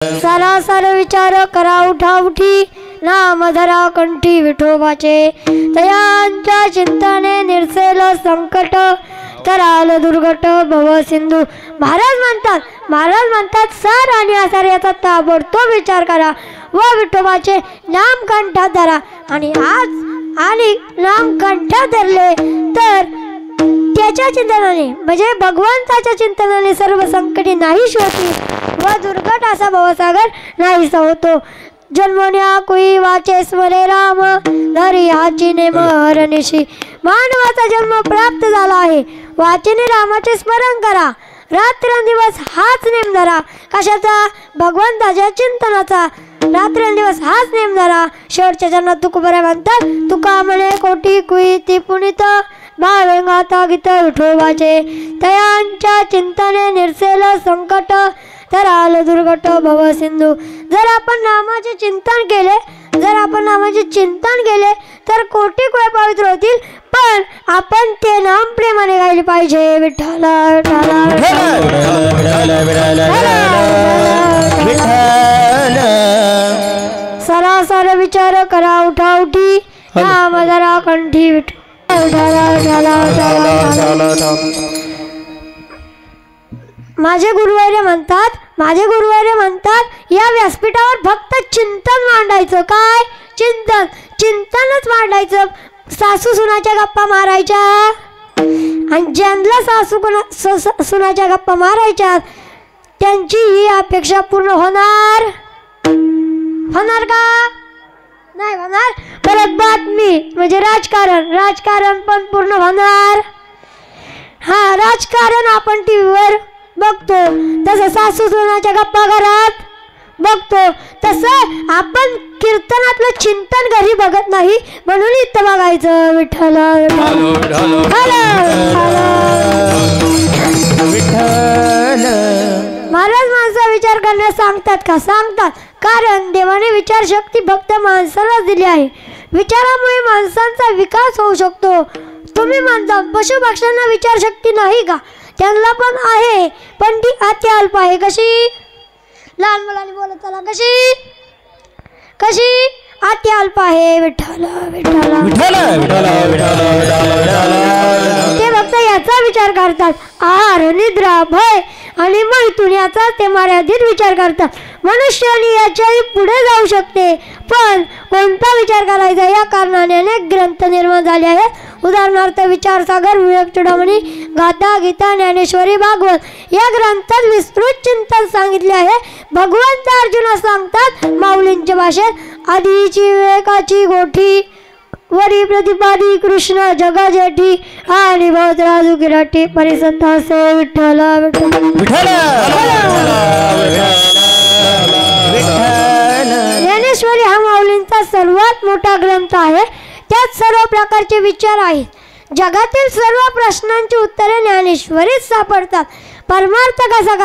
सारासार विचार करा उठा उठी नाम धरा कंठी विठोबाचे तयांच्या चिंतने निरसेल संकट तराल दुर्गट भव सिंधू। महाराज म्हणतात सार आणि आसार याचा ताबडतोब विचार करा व विठोबाचे नाम कंठात धरा आणि नाम कंठात धरले तर त्याच्या चिंतनाने म्हणजे भगवंताच्या चिंतनाने सर्व संकटे नाहीशी होती व दुर्गट असा भवसागर नाहीसा होतो। जन्मोन्या कुई वाचे स्मरे राम धरी हाची नेम हरनिशी। मानवाचा जन्म प्राप्त झाला आहे, वाचेने रामाचे स्मरण करा, रात्रंदिवस हाच नेम धरा। कशाचा? भगवंताच्या चिंतनाचा। रात्रंदिवस हाच नेम धरा। शेवटच्या जन्मात तुकोबरा म्हणतात तुका म्हणे कोटी कुई ती पुनित भावे गाता गीत विठोबाचे तयांच्या चिंतने निरसेल संकट तराल दुर्गट भव सिंधू। जर आपण नामाचे चिंतन केले तर कोटी कुळे पवित्र होतील, पण आपण ते नाम प्रेमाने गायले पाहिजे। विठ्ठला विठ्ठला सरासर विचार करा उठा उठी नाम धरा कंठी विठ्ठला। माझे गुरुवारे म्हणतात या व्यासपीठावर फक्त चिंतन मांडायचं। काय चिंतनच मांडायचं। सासू सुनाच्या गप्पा मारायच्या आणि ज्यांना सासू सुनाच्या गप्पा मारायच्या त्यांची ही अपेक्षा पूर्ण होणार का? नाही होणार। परत बातमी म्हणजे राजकारण पण पूर्ण होणार। हा, राजकारण आपण टीव्हीवर बघतो, तसं सासू सुनाच्या गप्पा घरात बघतो, तसं आपण कीर्तनातलं चिंतन घरी बघत नाही, म्हणून इथं बघायचं। विठ्ठला महाराज माणसा विचार करण्यास सांगतात का? सांगतात, कारण देवाने विचारशक्ती फक्त माणसाला दिली आहे। विचारामुळे माणसांचा विकास होऊ शकतो। तुम्ही म्हणता पशु पक्ष्यांना विचारशक्ती नाही का? त्यांना पण आहे, पण ती अति अल्प आहे। कशी? लहान मुलांनी बोलत चला, कशी अति अल्प आहे। विठ्ठला ते फक्त याचा विचार करतात, आहार निद्रा भय आणि मैथुन याचा ते मर्यादित विचार करतात। मनुष्याने याच्याही पुढे जाऊ शकते, पण कोणता विचार करायचा या कारणाने अनेक ग्रंथ निर्माण झाले आहेत। उदाहरणार्थ विचारसागर, विवेक चूडामणी, गाथा, गीता, ज्ञानेश्वरी, भागवत या ग्रंथात विस्तृत चिंतन सांगितले आहे। भगवंत अर्जुनास सांगतात माऊलींच्या भाषेत, आधीची विवेकाची गोठी वरी प्रतिपादी कृष्ण जगा जेठी आणि बहुत राजू गिराठी परिसंता से विठ्ठला ज्ञानेश्वरी हा माऊलींचा सर्वात मोठा ग्रंथ आहे। त्यात सर्व प्रकारचे विचार आहेत। जगातील सर्व प्रश्नांची उत्तरे ज्ञानेश्वरीत सापडतात। परमार्थ कसा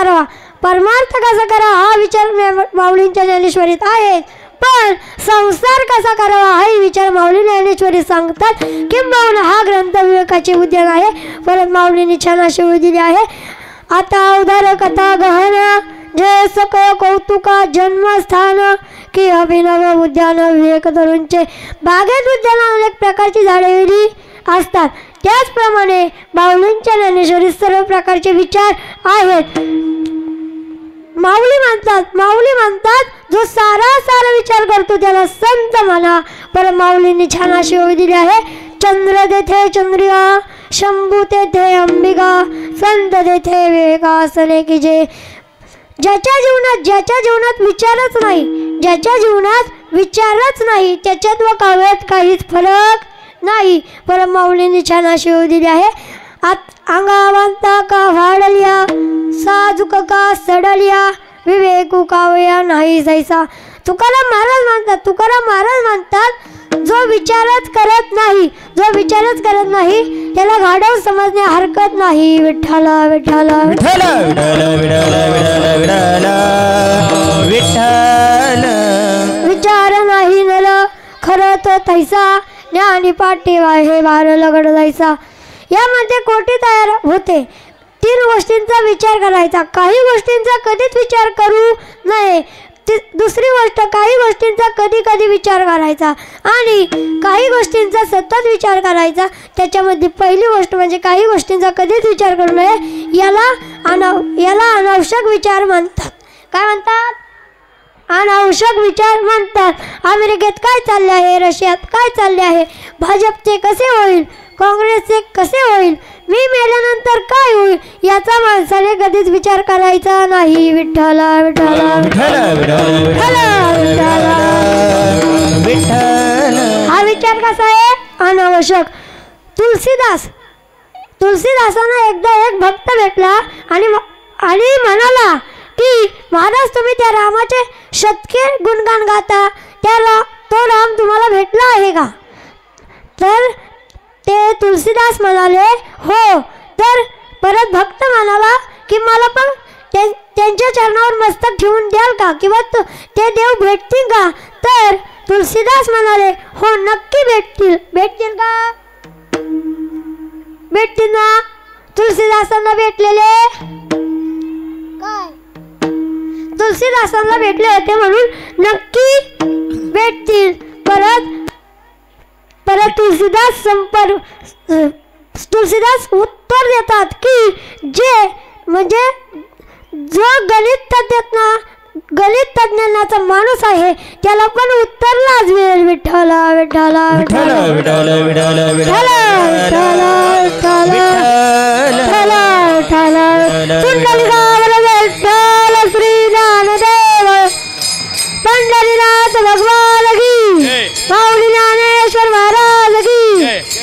करावा हा विचार माऊलींच्या ज्ञानेश्वरीत आहे, पण संसार कसा करावा हाही विचार माऊली ज्ञानेश्वरी सांगतात। किंबहुना हा ग्रंथ विवेकाचे उद्यान आहे। परत माऊलींनी छान अशी ओळ दिली आहे, आता उदार कथा गहना जय सक कौतुका जन्मस्थान की अभिनव उद्यान विवेक तरुणचे। बागेत उद्यानात अनेक प्रकारची झाडे वेली असतात, त्याचप्रमाणे माऊलींच्या ज्ञानेश्वरीत सर्व प्रकारचे विचार आहेत। माऊली म्हणतात जो सारा विचार करतो त्याला संत म्हणा। पर माऊलींनी छान अशी ओळ दिली आहे, चंद्र देथे चंद्रिका शंभू तेथे अंबिका संत देथे विवेकासने की जे। ज्याच्या जीवनात विचारच नाही त्याच्यात व काव्यात काहीच फरक नाही। पर माऊलींनी छान अशी ओळ दिली आहे, अंगावंता का वाढलिया साजुक का सडलिया विवेकू कावया नाही जैसा। तुकाराम महाराज म्हणतात जो विचारच करत नाही त्याला गाढव समजणे हरकत नाही। विठ्ठला विचार नाही नल खरं तो तैसा ज्ञानी पाठी हे वार लगड जायचा। यामध्ये कोटी तयार होते, तीन गोष्टींचा विचार करायचा. काही गोष्टींचा कधीच विचार करू नये. दुसरी गोष्ट, काही गोष्टींचा कधी कधी विचार करायचा आणि काही गोष्टींचा सतत विचार करायचा. त्याच्यामध्ये पहिली गोष्ट म्हणजे काही गोष्टींचा कधीच विचार करू नये. याला अनावश्यक विचार म्हणतात. काय म्हणतात? अनावश्यक विचार म्हणतात. अमेरिकेत काय चालले आहे, रशियात काय चालले आहे, भाजपचे कसे होईल, काँग्रेसचे कसे होईल, मी मेल्यानंतर काय होईल, याचा माणसाने कधीच विचार करायचा नाही. विठ्ठला विठ्ठला हा विचार कसा आहे? अनावश्यक. तुलसीदासांना एकदा एक भक्त भेटला आणि म्हणाला की महाराज, तुम्ही त्या रामाचे शतके गुणगान गाता, तो राम तुम्हाला भेटला आहे का? तर ते तुलसीदास म्हणाले हो. तर परत भक्त म्हणाला की मला पण त्यांच्या चरणावर मस्तक ठेवून द्याल का, किंवा ते देव भेटतील का? तर तुलसीदास म्हणाले हो, नक्की भेटतील. भेटतील का? भेटतील ना. तुलसीदासांना भेटलेले काय? तुलसीदासांना भेटले होते म्हणून नक्की भेटतील. परत तुलसीदास उत्तर देतात की जो गणित तज्ञाचा माणूस आहे त्याला पण उत्तर लाजवेल. विठ्ठला विठ्ठला विठ्ठला विठ्ठला विठ्ठला विठ्ठला विठ्ठला श्री ज्ञानदेव पंढरीनाथ भगवान की, माऊली ज्ञानेश्वर महाराज की,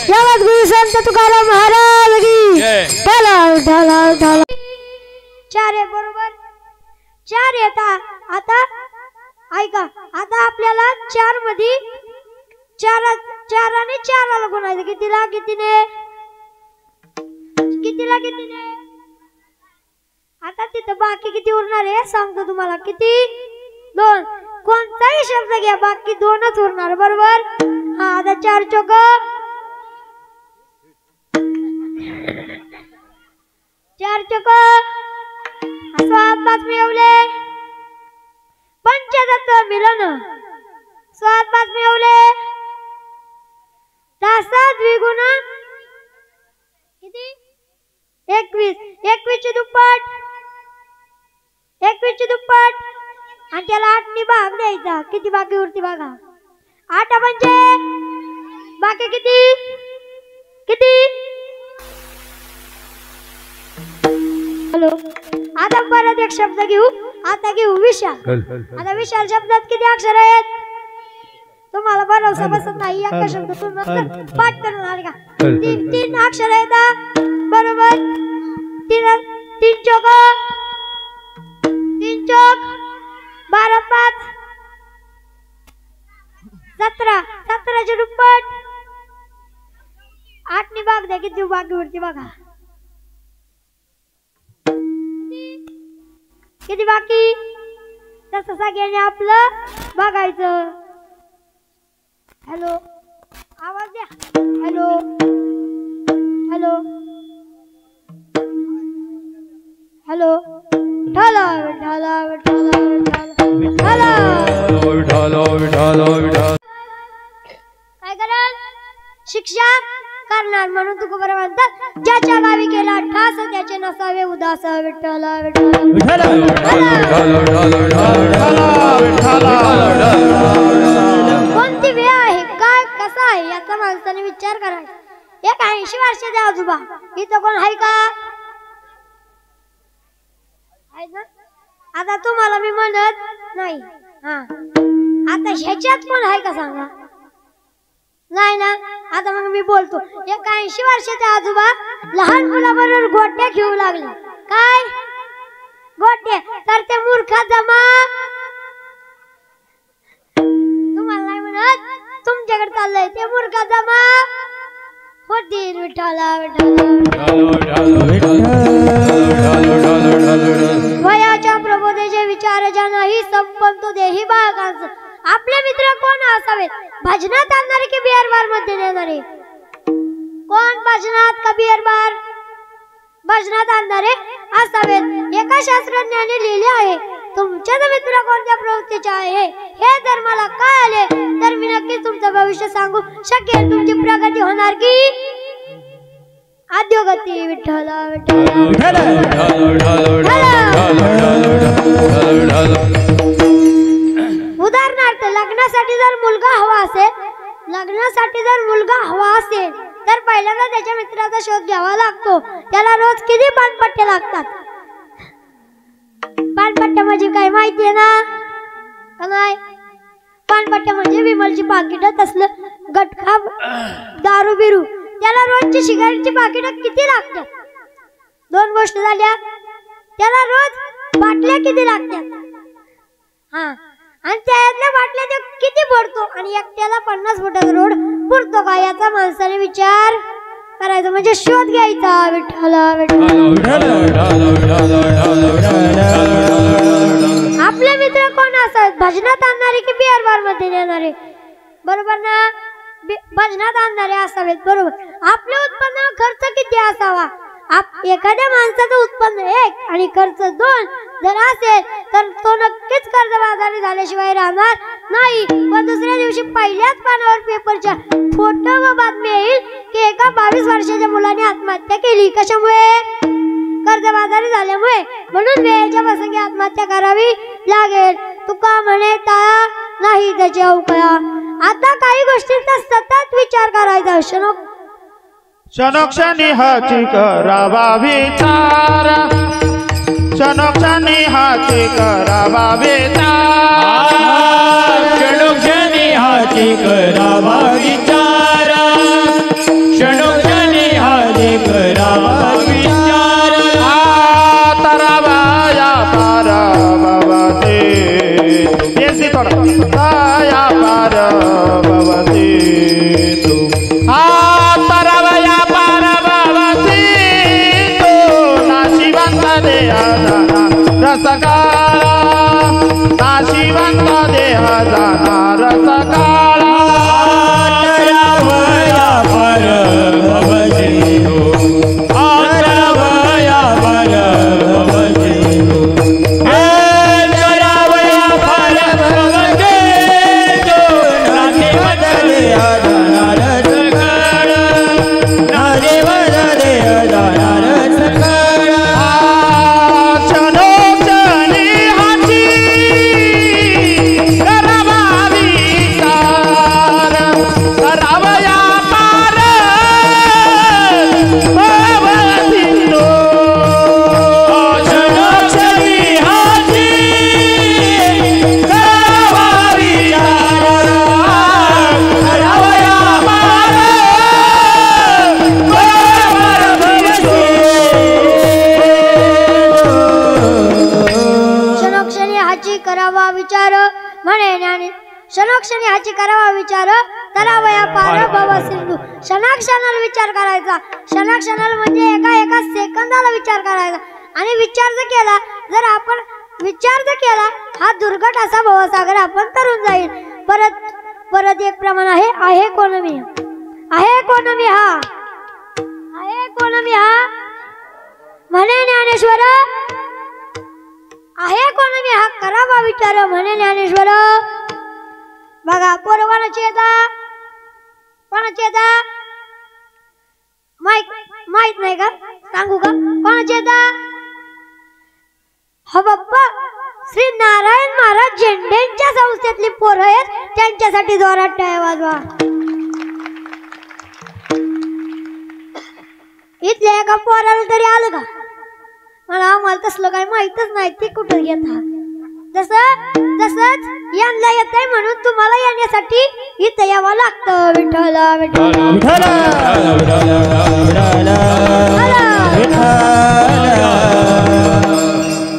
जगत गुरु संत तुकाराम महाराज की. ढाला ढाला ढाला. चार आहे बरोबर. चार येतात. आता ऐका, आता आपल्याला चार मध्ये चार आणि चाराला गुणायचं. कितीला कितीने आता तिथं बाकी किती उरणार आहे सांगतो तुम्हाला. किती? दोन. कोणताही शब्द घ्या, बाकी दोनच उरणार. बरोबर. हा, आता चार चौक 5 मिळवले. पंचतत्व मिलन 5 मिळवले. तासात द्विगुण किती? 21. 21 ची दुप्पट. 21 ची दुप्पट आणि त्याला 8 ने भाग द्यायचा. किती बाकी उरते बघा. 8 पंचे बाकी किती? हॅलो. आता परत एक शब्द घेऊ. आता घेऊ विशाल. आता विशाल शब्दात किती अक्षर आहेत? तुम्हाला भरोसा बसत नाही. एका शब्द तुम्ही पाठ करून आले का? 3 अक्षर आहेत. बरोबर. 3 चौक 12 5 17. 17 ची दुप्पट 8 ने भाग द्या. किती बाकी उरते बघा. किती बाकी? तसं सगळ्यांनी आपलं बघायचं. हॅलो, आवाज द्या. Hello hello hello. ढाला ढाला ढाला ढाला ढाला. काय कराल? शिक्षा करणार. म्हणून तू बरं म्हणतात, ज्याच्या गावी केला ठास त्याचे नसावे उदास. विठ्ठला विठ्ठला. कोणती वेळ आहे, काय कसा आहे याचा माणसाने विचार करायचा. एक 80 वर्षाचे आजोबा इथं कोण आहे का? आता तुम्हाला मी म्हणत नाही. हा, आता ह्याच्यात कोण आहे का सांगा? नाही ना. आता मग मी बोलतो. एक 80 वर्षाचे आजोबा लहान मुलाबरोबर गोट्या घेऊ लागले. काय गोट्या? तर ते मूर्खा जमा. तुम्हाला नाही म्हणत, तुमच्याकडे चाललंय. ते मूर्खा जमा होतील. विठ्ठला वयाच्या प्रबोधेचे विचार नाही संपंतो देही बाळकांच. आपले मित्र कोण असावेत? भजनात आणणारे की बिअर बार मध्ये नेणारे? कोण भजनात का बिअर बार? भजनात आणणारे असावेत। एका शास्त्रज्ञाने लिहिले आहे, तुमच्याच मित्र कोणत्या प्रवृत्तीचे आहे हे जर मला कळले तर मी नक्कीच तुमचं भविष्य सांगू शकेन। तुमची प्रगती होणार की अधोगती। विठ्ठला विठ्ठला। उदाहरणार्थ लग्नासाठी जर मुलगा हवा असेल तर पहिल्यांदा त्याच्या मित्राचा शोध घ्यावा लागतो। त्याला रोज किती पानपट्टे लागतात? पानपट्टे म्हणजे काय माहिती आहे ना? का नाही? पानपट्टे म्हणजे विमलची पाकिट, तसलं गटखा दारू बिरू, त्याला रोजची सिगारेटची पाकिट किती लागतात? दोन गोष्टी झाल्या। त्याला रोज बाटल्या किती लागतात? आणि त्यातल्या बाटल्या ते किती पडतो? आणि एकट्याला 50 फुटाचा रोड पुरतो का? याचा माणसाने विचार करायचा, म्हणजे शोध घ्यायचा। विठ्ठला आपले मित्र कोण असतात? भजनात आणणारे की बिअर बार मध्ये नेणारे? बरोबर ना? भजनात आणणारे असावेत। बरोबर। आपले उत्पन्न खर्च किती असावा? एखाद्या माणसाचं उत्पन्न 1 आणि खर्च 2 जर असेल तर तो नक्कीच कर्जबाजारी झाल्याशिवाय राहणार नाही। पण दुसऱ्या दिवशी पहिल्याच पानावर पेपरच्या फोटो व बातमी येईल की एका 22 वर्षाच्या मुलाने आत्महत्या केली। कशामुळे? कर्जबाजारी झाल्यामुळे। म्हणून वेळेच्या प्रसंगी आत्महत्या करावी लागेल। तुका म्हणे टाळा नाही त्याची अवकळा। आता काही गोष्टींचा सतत विचार करायचा। क्षणोक्षणी हाची करावा विचार, क्षणोक्षणी हाची करावा विचार, क्षणोक्षणी हाची करावा विचार, क्षणोक्षणी हाची करावा विचार। तरावया पार भवते, देसी थोडा या पार भवते तू। रसकाळा नाशिवंत देह जाणार रसकाळा। तरावया पार भवते हो, तरावया पार भवते हो, तरावया पार भवते हो। नाशिवंत देह जाणार रसकाळा, नाशिवंत देह जाणार रसकाळा। करावा विचार म्हणे ज्ञानी। क्षणोक्षणी हाची करावा विचार, तरावया पार भव सिंधू। क्षणाक्षणाला विचार करायचा। क्षणाक्षणाला म्हणजे एका सेकंदाला विचार करायचा। आणि विचार जर केला, जर आपण विचार जर केला, हा दुर्घट असा भवसागर आपण तरून जाईल। परत एक प्रमाण आहे कोण मी? आहे कोण मी हा? आहे कोण मी हा? म्हणे ज्ञानेश्वर, आहे कोण मी हा करावा विचार म्हणे ज्ञानेश्वर। बघा पोरं कोणाची येतात? कोणाची येतात? माहित नाही का? सांगू का कोणाची येतात? हो बाप्पा, श्री नारायण महाराज झेंडेंच्या संस्थेतली पोरं आहेत, त्यांच्यासाठी जोरात टाळ्या वाजवा। इथल्या एका पोराला तरी आलं का? मला तसलं काही माहितच नाही, ते कुठं येतात? तसंच यांना येत आहे म्हणून तुम्हाला येण्यासाठी इथं यावं लागतं। विठ्ठला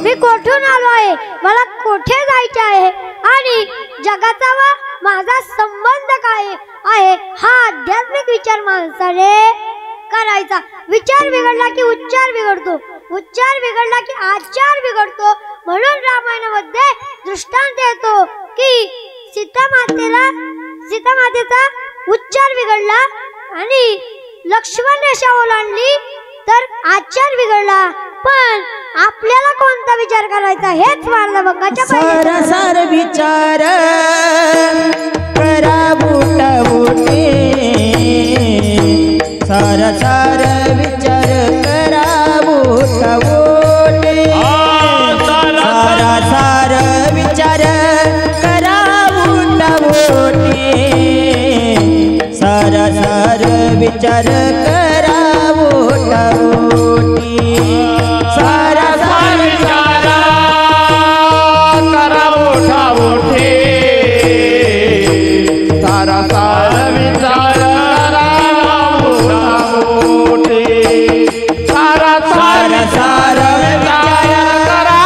मी कोठून आलो आहे, मला कोठे जायचे आहे आणि जगाचा व माझा संबंध काय आहे, हा आध्यात्मिक विचार माणसाने करायचा। विचार बिघडला की उच्चार बिघडतो, उच्चार बिघडला की आचार बिघडतो। म्हणून रामायणामध्ये दृष्टांत येतो की सीता मातेचा उच्चार बिघडला आणि लक्ष्मण रेषा ओलांडली तर आचार बिघडला. पण आपल्याला कोणता विचार करायचा हेच मार्गभंगाच्या सार सार विचार करा उठा उठे, सार सार विचार करा उठा उठे, सारा सार विचार करा उठा उठे, सारा सार विचार करा उठा उठे, सारा सार विचार करा उठा उठे, सारा सार विचार करा उठा उठे, सारा सार सार विचार करा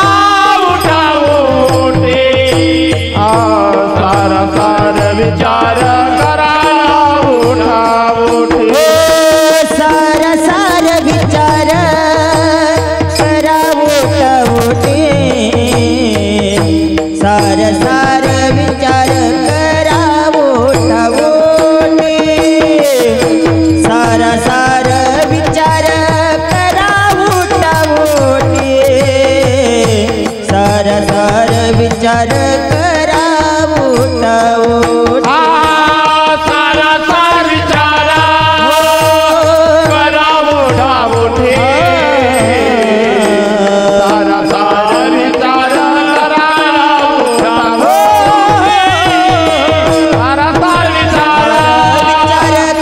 उठा उठे, सारा सार विचार करा उठा उठे, सारा सार विचार करा उठा उठे, सारा सार विचार करा उठा उठे, सारा सार विचार करा उठा उठे, सारा सार विचार करा उठा उठे, सारा सार विचार करा उठा उठे, सारा सार विचार करा उठा उठे, सारा सार विचार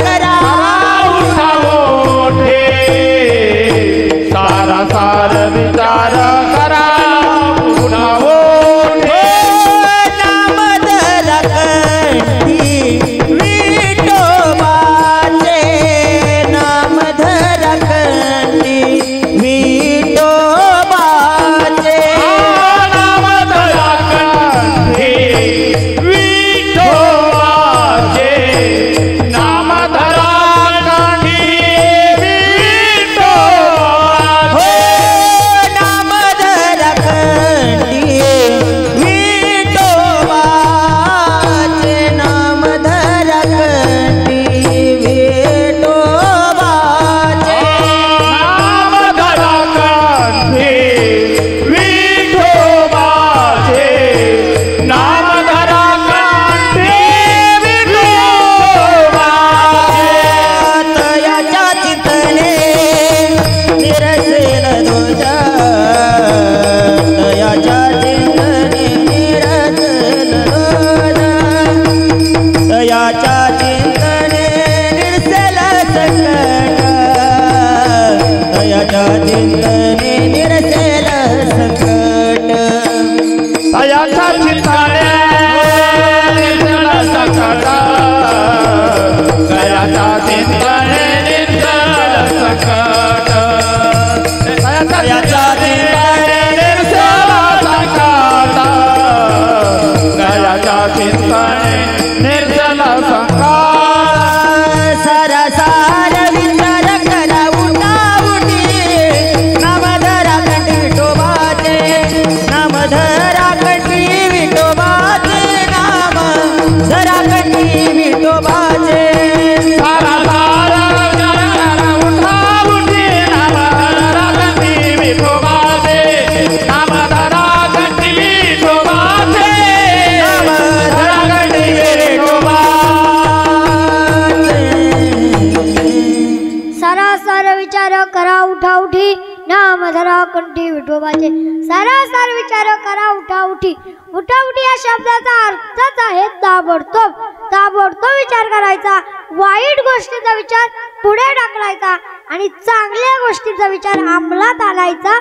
करा उठा उठे, सारा सार विचार करा उठा उठे, नामधरा कंठी विठोबाचे, नामधरा कंठी विठोबाचे, नामधरा कंठी विठोबाचे, नामधरा कंठी विठोबाचे, नामधरा कंठी विठोबाचे, नामधरा कंठी विठोबाचे, नामधरा कंठी विठोबाचे, नामधरा कंठी विठोबाचे, तयाच्या चितने निरसेल तुझ्या, तयाच्या चिंतने निरसेल तुझ्या, तयाच्या चिंतने निरसेल संकट, तयाच्या चिंतने निरसेल संकट, तयाच्या चिंतने निर्जल सकट, तयाच्या चिंतने निर्जल सकट, तयाच्या चिंतने निर्जल सकट, तयाच्या चिंतने निर्जल सकट, सारा सार विचार करा उठा उठी, नामधरा कंठी विठोबाचे, नामधरा कंठी विठोबाचे, नामधरा कंठी विठोबाचे, सारा सारा विचार करा उठा उठी, नामधरा कंठी विठोबाचे, नामधरा कंठी विठोबाचे, नामधरा कंठी विठोबाचे, सारा सार विचार करा उठा उठी, नामधरा कंठी विठोबाचे. सारा सार विचार करा उठा उठी. उठा उठी या शब्दाचा अर्थच आहे ताबडतोब. ताबडतोब विचार करायचा, वाईट गोष्टीचा विचार पुढे ढकलायचा आणि चांगल्या गोष्टीचा विचार अंमलात आणायचा.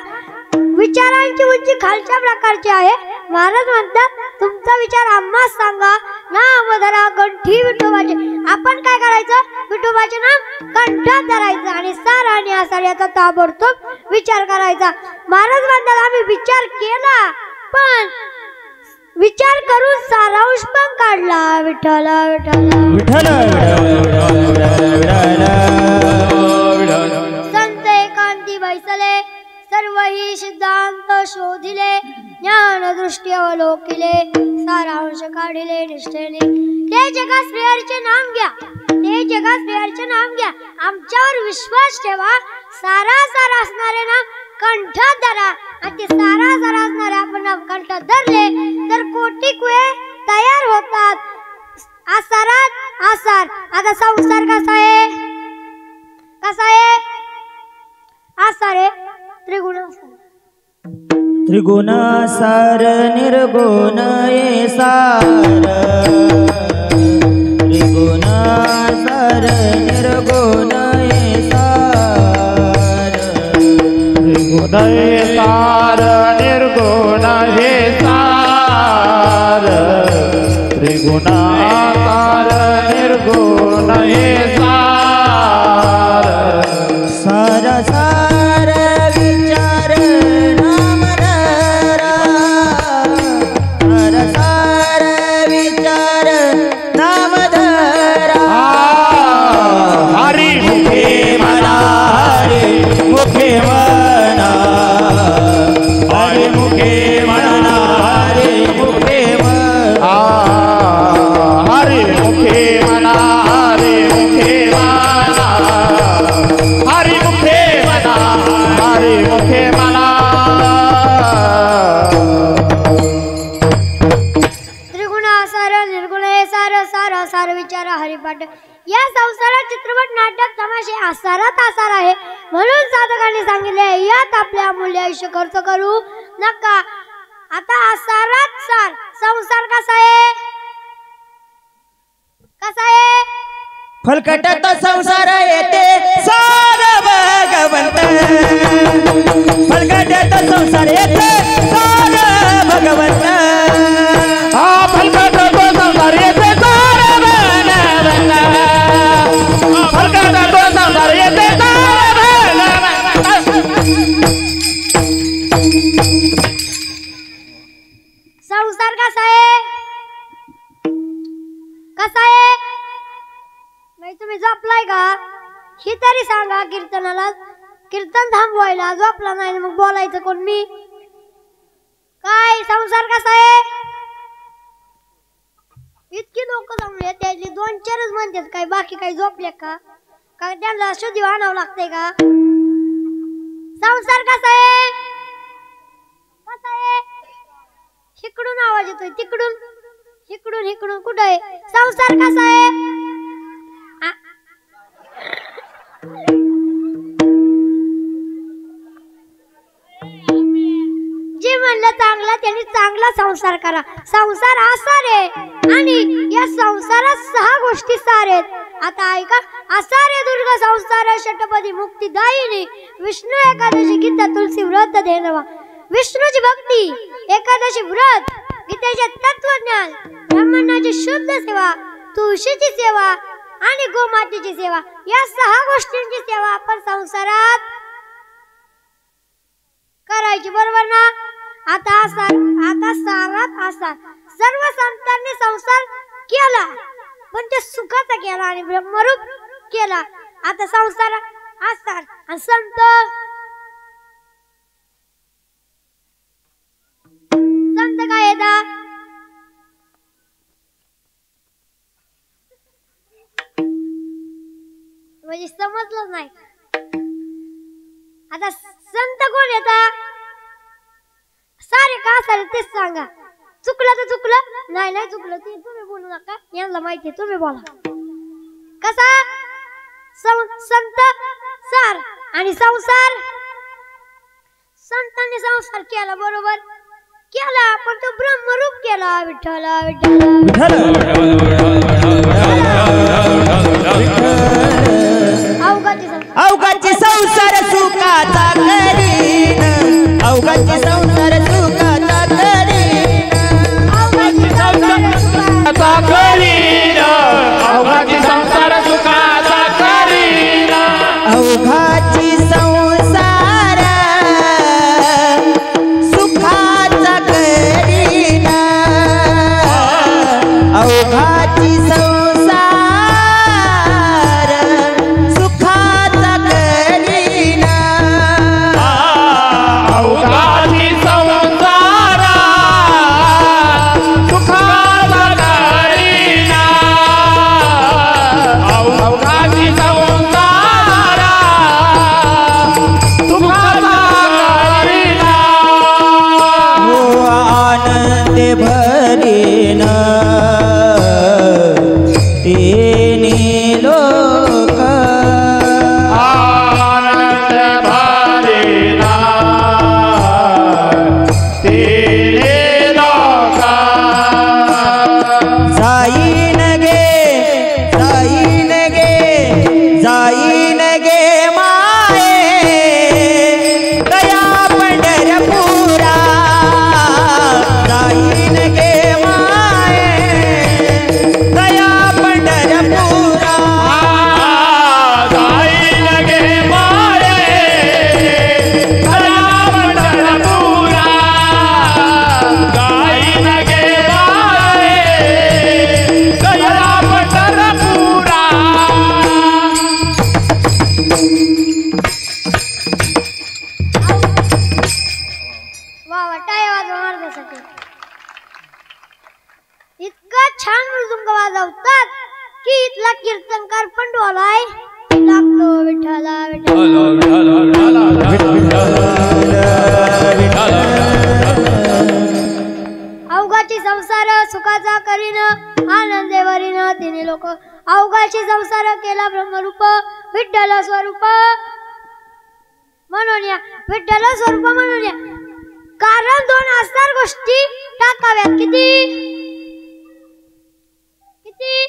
विचारांची उंची खालच्या प्रकारची आहे. महाराज म्हणतात, तुमचा विचार आम्हास सांगा, नामधरा कंठी विठोबाचे. आपण काय करायचं, विठोबाचे नाम कंठात धरायचं आणि सार आणि आसार याचा ताबडतोब विचार करायचा. महाराज म्हणतात, आम्ही विचार केला पण विचार करून सारांश पण काढला. विठ्ठल विठ्ठल विठ्ठल संत एकांती बैसले, सर्व ही सिद्धांत शोधिले, ज्ञान दृष्टी अवलोकिले, सारांश काढिले निष्ठेने. ते जगा श्रेयरचे नाम घ्या, ते जगा श्रेयरचे नाम घ्या. आमच्यावर विश्वास ठेवा, सारासार असणारे ना कंठात धरा आणि ते सारासार असणारे आपण कंठात धरले तर कोटी कुळे तयार होतात. आसारात आसार. आता संसार कसा आहे? कसा आहे? आसार आहे त्रिगुण आसार. त्रिगुण सार निर्गुण ये सार. त्रिगुण सार निर्गुण ये सार. त्रिगुण सार निर्गुण हे सार. त्रिगुण सार निर्गुण हे सार. सार सार विचार नामधरा. सार सार विचार नामधरा. हरी मुखे म्हणा हरी मुखे म्हणा. हरी मुखे म्हणा हरी मुखे म्हणा. हरी मुखे म्हणा हरी मुखे म्हणा. हरी मुखे म्हणा हरी मुखे म्हणा. त्रिगुण आसार निर्गुण हे सार. सार सार विचार हरिपाठ. या संसारात चित्रपट नाटक तमाशे आसारात आसार आहे. म्हणून साधकांनी सांगितले यात आपले अमूल्य आयुष्य खर्च करू नका. आता आसारात सार. संसार कसा आहे? कसा आहे? फलकटत संसार येते सार भगवंत. फलकटत संसार येते सार भगवंत. हा फलकट तो संसार येते सार भगवंत. फलकट तो संसार येते सार भगवंत. संसार कसा आहे? कसा आहे? नाही तुम्ही झोपलाय का? ही तरी सांगा. कीर्तनाला कीर्तन थांबवायला झोपला नाही मग बोलायचं कोण? मी काय? संसार कसा आहे? इतकी लोक जमले त्यातली 2-4च म्हणतात काय बाकी काय झोपले का? काय त्यांना शुद्धी आणावं लागतंय का? संसार कसा आहे? कसा आहे? इकडून आवाज येतोय तिकडून इकडून इकडून कुठं आहे? संसार कसा आहे? जे म्हणलं चांगला त्यांनी चांगला संसार करा. संसार आसार आहे आणि या संसारात 6 गोष्टी सार आहेत. आता ऐका. आसारे दुर्ग संसार षटपदी मुक्तिदायिनी. विष्णू एकादशी गीता तुलसी व्रत देणवा. विष्णूची भक्ती, एकादशी व्रत, गीतेचे तत्वज्ञान, ब्राह्मणाची शुद्ध सेवा, तुळशीची सेवा आणि गोमातेची सेवा. या 6 गोष्टींची सेवा आपण संसारात करायची. बरोबर ना? आता सारात आसार. सर्व संतांनी संसार केला पण ते सुखाचा केला आणि ब्रह्मरूप केला. आता संसार आसार आणि संत काय येतात? म्हणजे समजलं नाही. आता संत कोण येतात? सारे का सारे तेच सांगा. चुकलं तर चुकलं. नाही नाही चुकलं ते तुम्ही बोलू नका. यांना माहिती तुम्ही बोला. कसा संत सार आणि संसार. संतांनी संसार केला बरोबर केला पण तो ब्रह्मरूप केला. विठ्ठल विठ्ठल अवघाची संसार सुखाचा करीन. अवघाची संसार सुखाचा करीन. अवघाची संसार सुखाचा करीन. अवघाची संसार सुखाचा करीन. अवघाची संसार सुखाचा करीन. अवघाची संसार सुखाचा करीन. अवघाची संसार सुखाचा करीन. अवघाची संसार इतकं छान मृदुंग वाजवतात की इथला कीर्तनकार पण डोलाय लागतो विठ्ठला अवघाची संसार सुखाचा करीन आनंदेवरीन तिने लोक अवघाची संसार केला ब्रह्मरूप विठ्ठल स्वरूप म्हणून या विठ्ठल स्वरूप म्हणून या कारण दोन असणार गोष्टी टाकाव्यात किती किती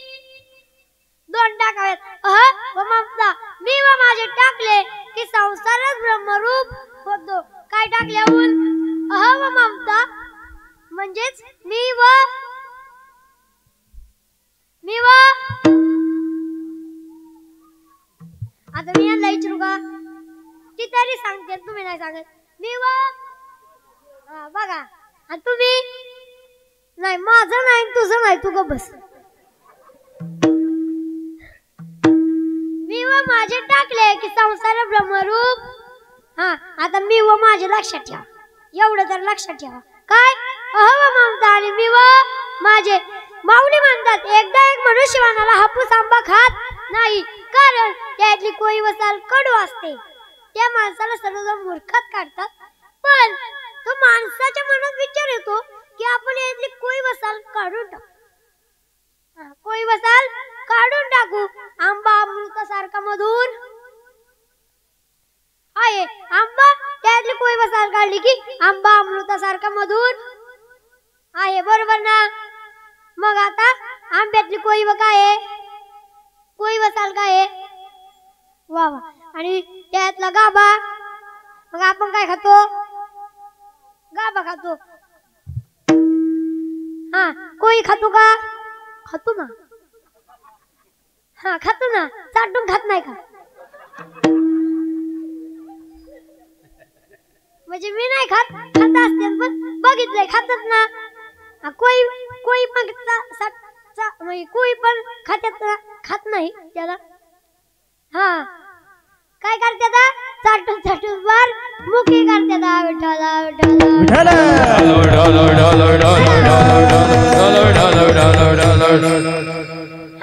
दोन टाकाव्यात व ममता मी व माझे टाकले की संसारच ब्रह्मरूप होतो काय टाकल्याहून व ममता म्हणजेच मी व आता मी यांना विचारू का ती तरी सांगते तुम्ही नाही सांगत मी व बघा आणि तुम्ही नाही माझं नाही तुझं नाही तू गप बस मी व माझे टाकले की संसार ब्रह्मरूप आता मी व माझे लक्षात ठेवा एवढं तर लक्षात ठेवा काय ममता आणि मी व माझे माऊली म्हणतात एकदा एक मनुष्यवानाला हापूस आंबा खात नाही कारण त्यातली कोई वसाल कडू असते त्या माणसाला सर्वजण मूर्खात काढतात पण तो माणसाच्या मनात विचार येतो की आपण यातली कोई वसाल काढून टाकू कोई वसाल काढून टाकू आंबा अमृतासारखा मधुर आहे आंबा त्यातली कोई वसाल काढली की आंबा अमृतासारखा मधुर आहे बरोबर ना मग आता आंब्यातली कोई व काय आहे कोई वसाल काय आहे वा वा आणि त्यातला गाभा मग आपण काय खातो गाभा खातो कोई खातो का खातो ना खातो ना चाटून खात नाही का म्हणजे मी नाही खात खात असते पण बघितलंय खातात ना कोई पण कोई पण खात नाही त्याला काय करते चाटून चाटून वर मुखी करते विठ्ठला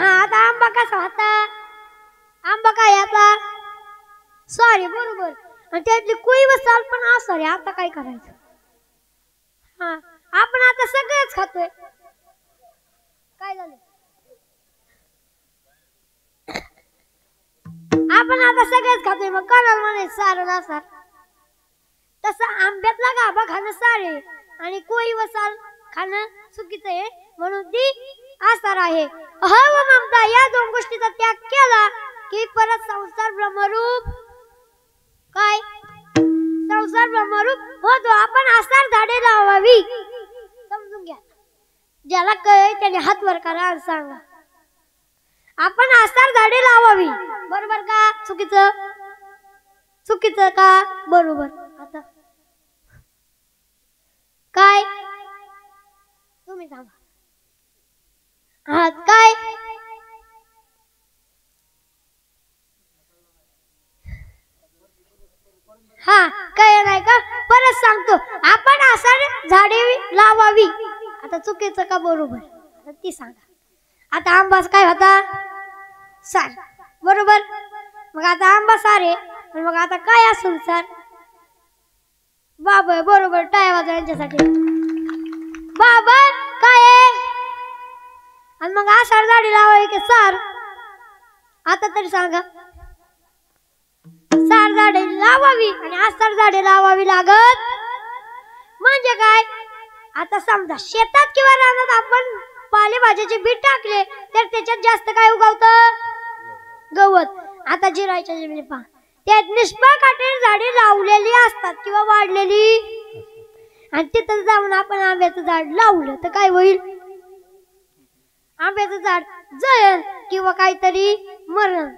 आता आंबा कसा होता आंबा काय आता सॉरी बरोबर आणि त्यातली कोई वसाल पण सॉरी आता काय करायचं आपण आता सगळंच खातोय काय झालं आपण आता सगळंच खातोय मग कोणाला म्हणायचं सारं नसार तसं आंब्यातला गाभा खाणं सारे आणि कोई वसाल खाणं चुकीचं आहे म्हणून ती आसार आहे व ममता या दोन गोष्टीचा त्याग केला की परत संसार ब्रह्मरूप काय संसार ब्रह्मरूप होतो आपण आसार झाडे लावावी समजून घ्या ज्याला कळे त्याने हात वर करा आणि सांगा आपण आसार झाडे लावावी बरोबर का चुकीचं चुकीचं का बरोबर आता काय तुम्ही सांगा काय काय नाही का परत सांगतो आपण आसार झाडे लावावी आता चुकीचं का बरोबर आता ती सांगा आता आंबा काय होता सार बरोबर मग आता आंबा सार आहे मग आता काय असून सार बाबा बरोबर टाळ्या वाजवा यांच्यासाठी बाबा काय आहे आणि मग आसार झाडे लावावी की सार आता तरी सांगा सार झाडे लावावी आणि आसार झाडे लावावी लागत म्हणजे काय आता समजा शेतात किंवा रानात आपण पालेभाज्याचे बी टाकले तर त्याच्यात जास्त काय उगवतं गवत आता जिरायच्या जमिनी पहा त्यात निष्पाकाटेर झाडे लावलेली असतात किंवा वाढलेली आणि तिथं जाऊन आपण आंब्याचं झाड लावलं तर काय होईल आंब्याचं झाड जळेल किंवा काहीतरी मरण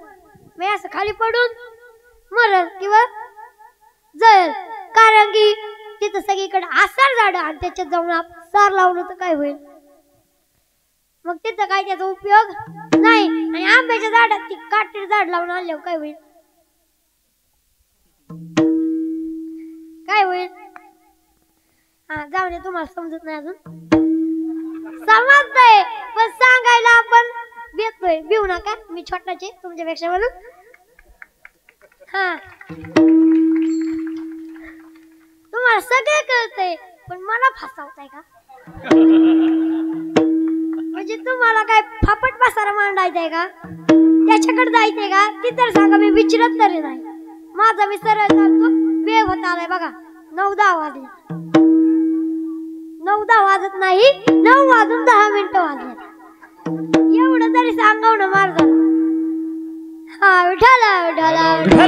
मी असं खाली पडून मरण किंवा जळेल कारण की तिथं सगळीकडे आसार झाड आणि त्याच्यात जाऊन आपण सार लावलं तर काय होईल मग तिथं काय त्याचा उपयोग नाही आणि आंब्याच्या झाडात ती काटेर झाड लावून आणल्यावर काय होईल काय होईल जाऊ दे तुम्हाला समजत नाही अजून समजतंय पण नका, मी छोटाचे तुमच्यापेक्षा म्हणून. हा तुम्हाला सगळं कळतंय पण मला फसवताय का? म्हणजे तुम्हाला काय फापट पसारा मांडायचंय का? त्याच्याकडे जायचंय का? ती तर सांगा, मी विचारत तरी नाही. माझा मी सरळ चालतो. वेळ होत आलाय बघा, 9-10 वाजले. 9-10 वाजत नाही, 9 वाजून 10 मिनिटं वाजले. एवढं तरी सांगाव ना मार्ग. हा विठाला विठाला विठ्ठल